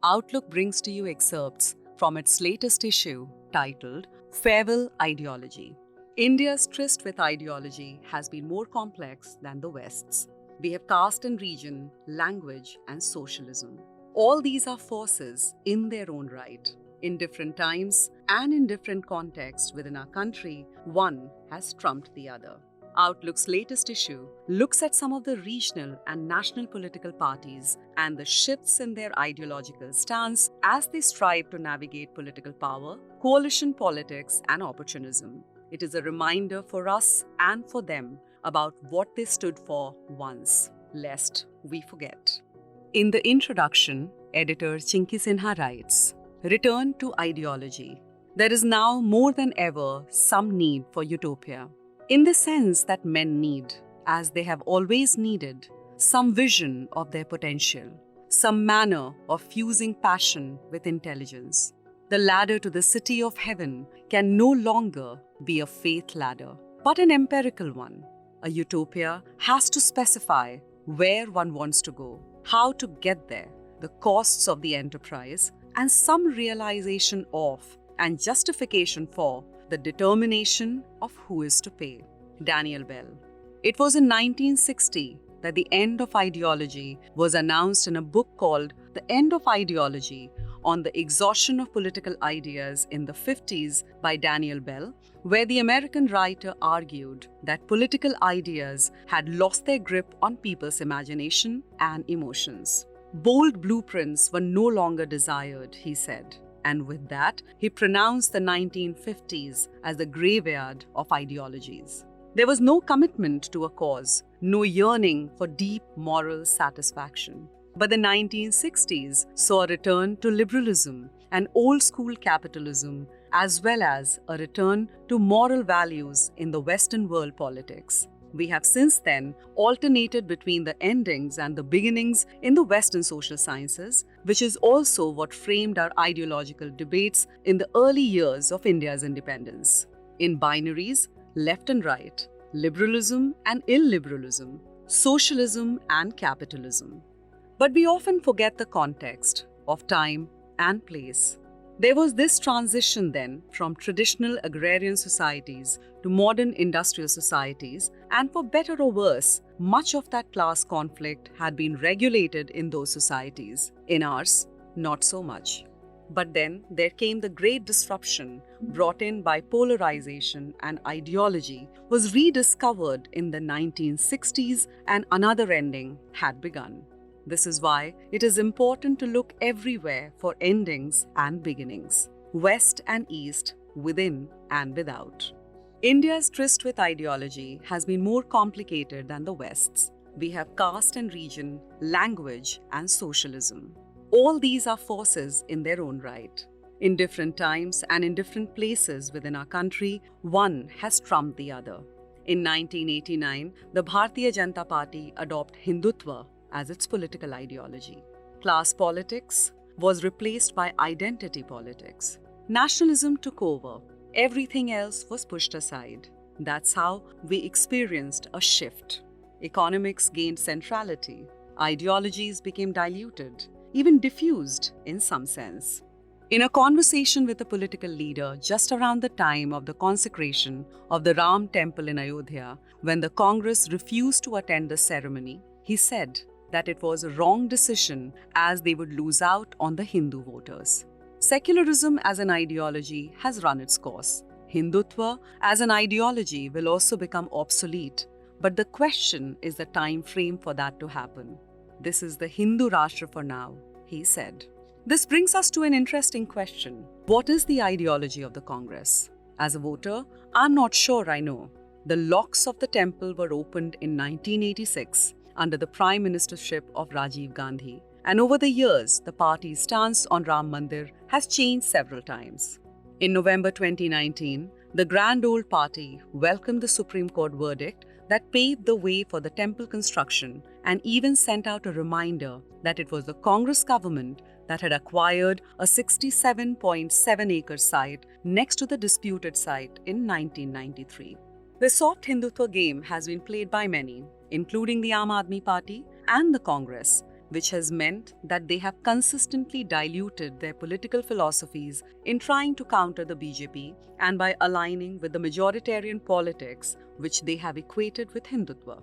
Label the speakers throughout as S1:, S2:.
S1: Outlook brings to you excerpts from its latest issue titled Farewell Ideology. India's tryst with ideology has been more complex than the West's. We have caste and region, language, and socialism. All these are forces in their own right. In different times and in different contexts within our country, one has trumped the other. Outlook's latest issue looks at some of the regional and national political parties and the shifts in their ideological stance as they strive to navigate political power, coalition politics, and opportunism. It is a reminder for us and for them about what they stood for once, lest we forget. In the introduction, editor Chinky Sinha writes, "Return to ideology. There is now more than ever some need for utopia. In the sense that men need, as they have always needed, some vision of their potential, some manner of fusing passion with intelligence. The ladder to the city of heaven can no longer be a faith ladder, but an empirical one. A utopia has to specify where one wants to go, how to get there, the costs of the enterprise, and some realization of and justification for the determination of who is to pay." Daniel Bell. It was in 1960 that the end of ideology was announced in a book called The End of Ideology on the Exhaustion of Political Ideas in the 50s by Daniel Bell, where the American writer argued that political ideas had lost their grip on people's imagination and emotions. Bold blueprints were no longer desired, he said. And with that, he pronounced the 1950s as the graveyard of ideologies. There was no commitment to a cause, no yearning for deep moral satisfaction. But the 1960s saw a return to liberalism and old-school capitalism, as well as a return to moral values in the Western world politics. We have since then alternated between the endings and the beginnings in the Western social sciences, which is also what framed our ideological debates in the early years of India's independence. In binaries, left and right, liberalism and illiberalism, socialism and capitalism. But we often forget the context of time and place. There was this transition then from traditional agrarian societies to modern industrial societies, and for better or worse, much of that class conflict had been regulated in those societies. In ours, not so much. But then there came the great disruption brought in by polarization, and ideology was rediscovered in the 1960s, and another ending had begun. This is why it is important to look everywhere for endings and beginnings, West and East, within and without. India's tryst with ideology has been more complicated than the West's. We have caste and region, language, and socialism. All these are forces in their own right. In different times and in different places within our country, one has trumped the other. In 1989, the Bharatiya Janata Party adopted Hindutva as its political ideology. Class politics was replaced by identity politics. Nationalism took over. Everything else was pushed aside. That's how we experienced a shift. Economics gained centrality. Ideologies became diluted, even diffused in some sense. In a conversation with a political leader just around the time of the consecration of the Ram temple in Ayodhya, when the Congress refused to attend the ceremony, he said that it was a wrong decision as they would lose out on the Hindu voters. Secularism as an ideology has run its course. Hindutva as an ideology will also become obsolete, but the question is the time frame for that to happen. This is the Hindu Rashtra for now, he said. This brings us to an interesting question. What is the ideology of the Congress? As a voter, I'm not sure I know. The locks of the temple were opened in 1986 under the Prime Ministership of Rajiv Gandhi. And over the years, the party's stance on Ram Mandir has changed several times. In November 2019, the Grand Old Party welcomed the Supreme Court verdict that paved the way for the temple construction and even sent out a reminder that it was the Congress government that had acquired a 67.7-acre site next to the disputed site in 1993. The soft Hindutva game has been played by many, including the Aam Aadmi Party and the Congress, which has meant that they have consistently diluted their political philosophies in trying to counter the BJP and by aligning with the majoritarian politics which they have equated with Hindutva.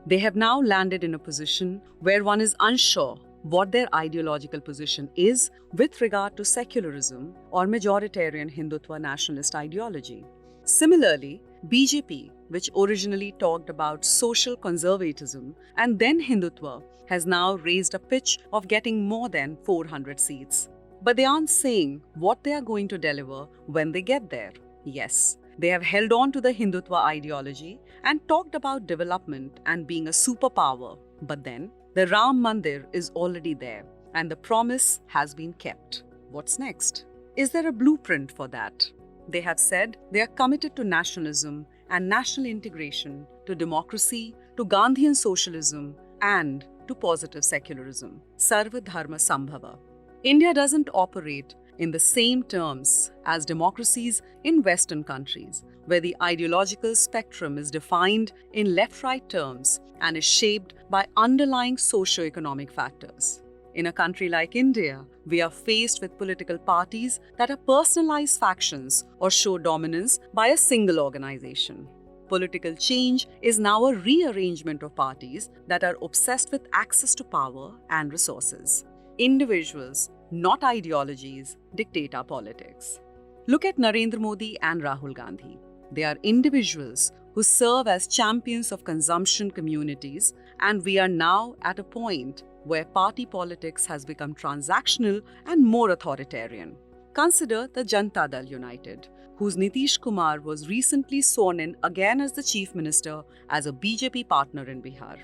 S1: They have now landed in a position where one is unsure what their ideological position is with regard to secularism or majoritarian Hindutva nationalist ideology. Similarly, BJP, which originally talked about social conservatism and then Hindutva, has now raised a pitch of getting more than 400 seats. But they aren't saying what they are going to deliver when they get there. Yes, they have held on to the Hindutva ideology and talked about development and being a superpower. But then, the Ram Mandir is already there and the promise has been kept. What's next? Is there a blueprint for that? They have said they are committed to nationalism and national integration, to democracy, to Gandhian socialism, and to positive secularism. Sarva Dharma Sambhava. India doesn't operate in the same terms as democracies in Western countries, where the ideological spectrum is defined in left-right terms and is shaped by underlying socio-economic factors. In a country like India, we are faced with political parties that are personalized factions or show dominance by a single organization. Political change is now a rearrangement of parties that are obsessed with access to power and resources. Individuals, not ideologies, dictate our politics. Look at Narendra Modi and Rahul Gandhi. They are individuals who serve as champions of consumption communities, and we are now at a point where party politics has become transactional and more authoritarian. Consider the Janata Dal United, whose Nitish Kumar was recently sworn in again as the Chief Minister as a BJP partner in Bihar.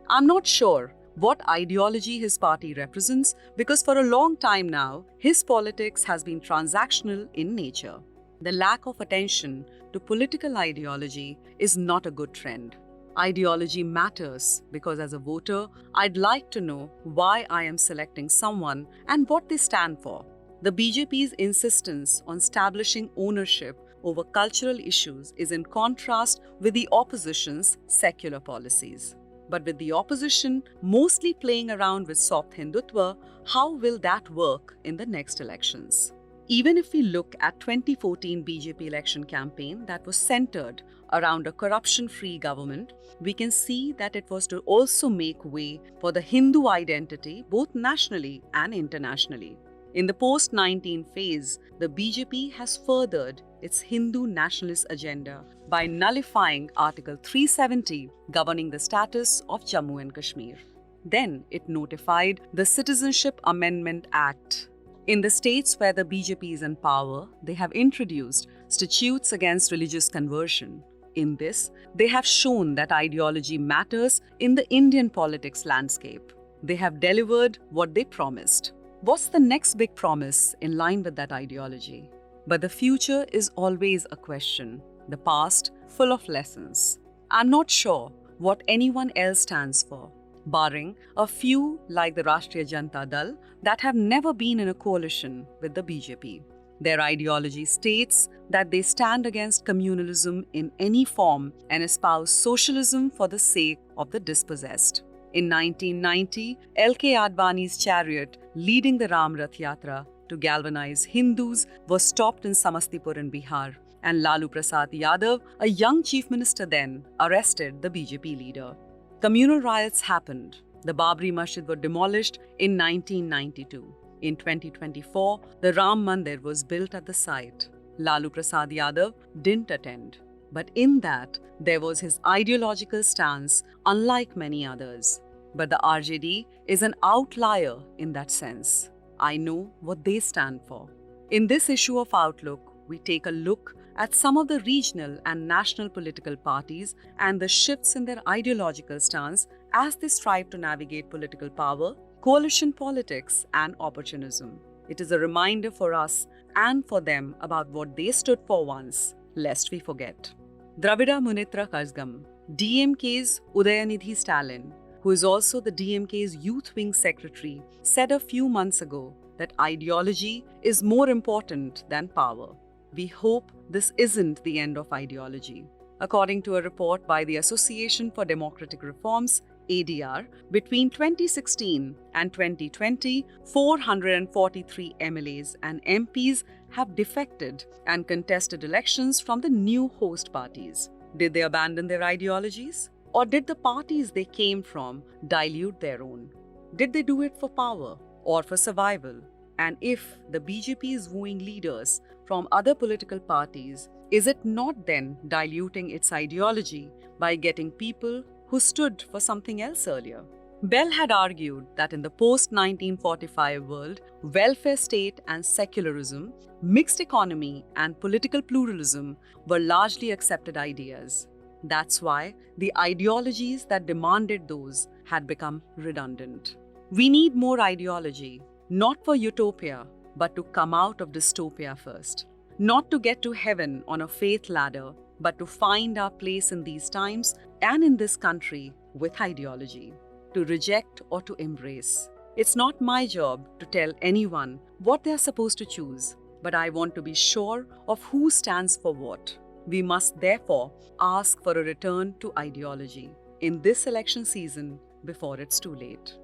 S1: I'm not sure what ideology his party represents because for a long time now, his politics has been transactional in nature. The lack of attention to political ideology is not a good trend. Ideology matters because as a voter, I'd like to know why I am selecting someone and what they stand for. The BJP's insistence on establishing ownership over cultural issues is in contrast with the opposition's secular policies. But with the opposition mostly playing around with soft Hindutva, how will that work in the next elections? Even if we look at 2014 BJP election campaign that was centered around a corruption-free government, we can see that it was to also make way for the Hindu identity both nationally and internationally. In the post-19 phase, the BJP has furthered its Hindu nationalist agenda by nullifying Article 370 governing the status of Jammu and Kashmir. Then it notified the Citizenship Amendment Act. In the states where the BJP is in power, they have introduced statutes against religious conversion. In this, they have shown that ideology matters in the Indian politics landscape. They have delivered what they promised. What's the next big promise in line with that ideology? But the future is always a question, the past full of lessons. I'm not sure what anyone else stands for, barring a few like the Rashtriya Janata Dal that have never been in a coalition with the BJP. Their ideology states that they stand against communalism in any form and espouse socialism for the sake of the dispossessed. In 1990, L.K. Advani's chariot leading the Ram Rath Yatra to galvanize Hindus was stopped in Samastipur in Bihar, and Lalu Prasad Yadav, a young chief minister then, arrested the BJP leader. Communal riots happened. The Babri Masjid was demolished in 1992. In 2024, the Ram Mandir was built at the site. Lalu Prasad Yadav didn't attend. But in that, there was his ideological stance, unlike many others. But the RJD is an outlier in that sense. I know what they stand for. In this issue of Outlook, we take a look at some of the regional and national political parties and the shifts in their ideological stance as they strive to navigate political power, coalition politics, and opportunism. It is a reminder for us and for them about what they stood for once, lest we forget. Dravida Munitra Kazhagam, DMK's Udayanidhi Stalin, who is also the DMK's Youth Wing Secretary, said a few months ago that ideology is more important than power. We hope this isn't the end of ideology. According to a report by the Association for Democratic Reforms, ADR, between 2016 and 2020, 443 MLAs and MPs have defected and contested elections from the new host parties. Did they abandon their ideologies? Or did the parties they came from dilute their own? Did they do it for power or for survival? And if the BJP is wooing leaders from other political parties, is it not then diluting its ideology by getting people who stood for something else earlier? Bell had argued that in the post-1945 world, welfare state and secularism, mixed economy and political pluralism were largely accepted ideas. That's why the ideologies that demanded those had become redundant. We need more ideology, not for utopia, but to come out of dystopia first. Not to get to heaven on a faith ladder, but to find our place in these times and in this country with ideology. To reject or to embrace. It's not my job to tell anyone what they're supposed to choose, but I want to be sure of who stands for what. We must therefore ask for a return to ideology in this election season before it's too late.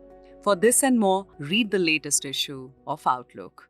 S1: For this and more, read the latest issue of Outlook.